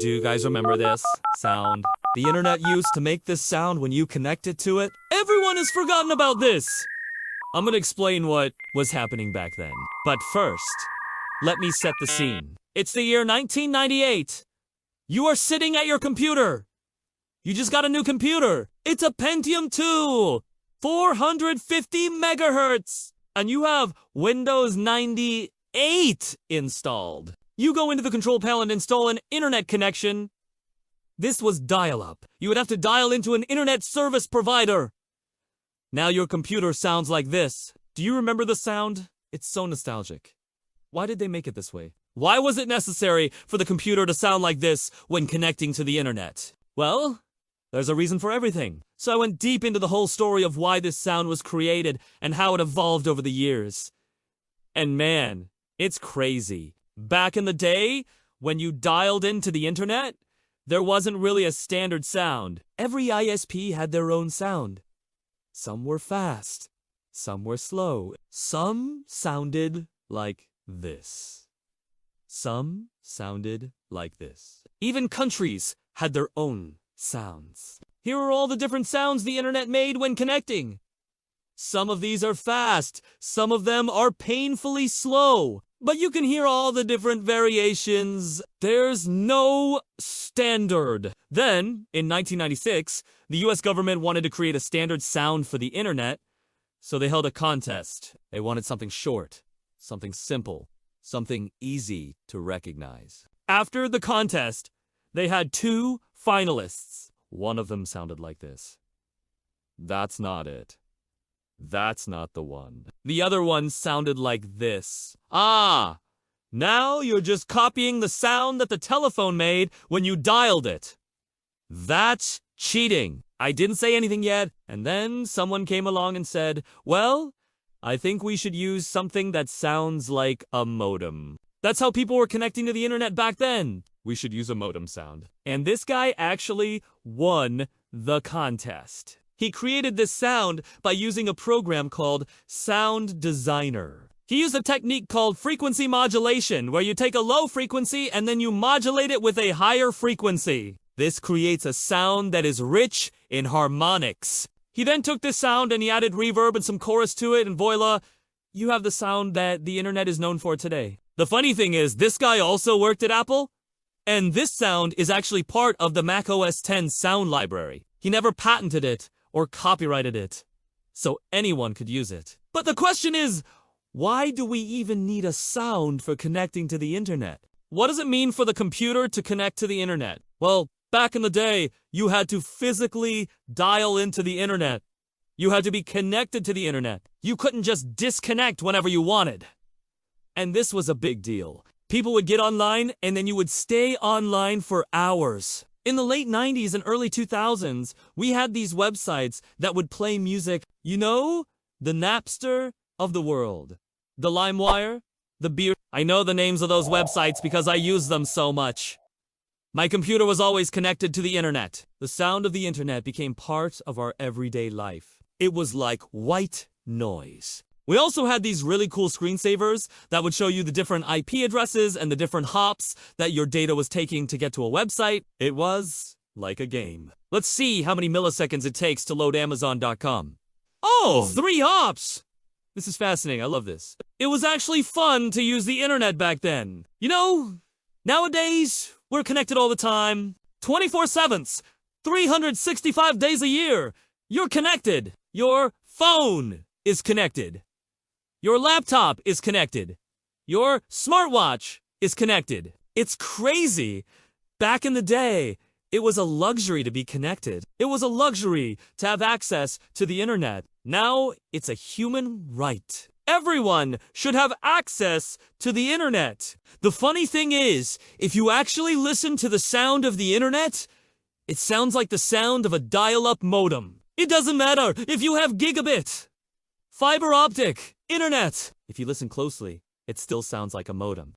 Do you guys remember this sound? The internet used to make this sound when you connected to it. Everyone has forgotten about this. I'm gonna explain what was happening back then. But first, let me set the scene. It's the year 1998. You are sitting at your computer. You just got a new computer. It's a Pentium 2, 450 megahertz, and you have Windows 98 installed. You go into the control panel and install an internet connection. This was dial-up. You would have to dial into an internet service provider. Now your computer sounds like this. Do you remember the sound? It's so nostalgic. Why did they make it this way? Why was it necessary for the computer to sound like this when connecting to the internet? Well, there's a reason for everything. So I went deep into the whole story of why this sound was created and how it evolved over the years. And man, it's crazy. Back in the day, when you dialed into the internet, there wasn't really a standard sound. Every ISP had their own sound. Some were fast, some were slow. Some sounded like this. Some sounded like this. Even countries had their own sounds. Here are all the different sounds the internet made when connecting. Some of these are fast, some of them are painfully slow. But you can hear all the different variations. There's no standard. Then, in 1996, the US government wanted to create a standard sound for the internet, so they held a contest. They wanted something short, something simple, something easy to recognize. After the contest, they had 2 finalists. One of them sounded like this. That's not it. That's not the one. The other one sounded like this. Ah! Now you're just copying the sound that the telephone made when you dialed it. That's cheating. I didn't say anything yet, and then someone came along and said, well, I think we should use something that sounds like a modem. That's how people were connecting to the internet back then. We should use a modem sound. And this guy actually won the contest. He created this sound by using a program called Sound Designer. He used a technique called frequency modulation, where you take a low frequency and then you modulate it with a higher frequency. This creates a sound that is rich in harmonics. He then took this sound and he added reverb and some chorus to it, and voila, you have the sound that the internet is known for today. The funny thing is, this guy also worked at Apple, and this sound is actually part of the Mac OS X sound library. He never patented it or copyrighted it, so anyone could use it. But the question is, why do we even need a sound for connecting to the internet? What does it mean for the computer to connect to the internet? Well, back in the day, you had to physically dial into the internet. You had to be connected to the internet. You couldn't just disconnect whenever you wanted. And this was a big deal. People would get online, and then you would stay online for hours. In the late 90s and early 2000s, we had these websites that would play music. You know, the Napster of the world. The LimeWire, the Beer. I know the names of those websites because I use them so much. My computer was always connected to the internet. The sound of the internet became part of our everyday life. It was like white noise. We also had these really cool screensavers that would show you the different IP addresses and the different hops that your data was taking to get to a website. It was like a game. Let's see how many milliseconds it takes to load Amazon.com. Oh, 3 hops! This is fascinating. I love this. It was actually fun to use the internet back then. You know, nowadays, we're connected all the time. 24/7, 365 days a year. You're connected. Your phone is connected. Your laptop is connected. Your smartwatch is connected. It's crazy. Back in the day, it was a luxury to be connected. It was a luxury to have access to the internet. Now, it's a human right. Everyone should have access to the internet. The funny thing is, if you actually listen to the sound of the internet, it sounds like the sound of a dial-up modem. It doesn't matter if you have gigabit, fiber optic, internet. If you listen closely, it still sounds like a modem.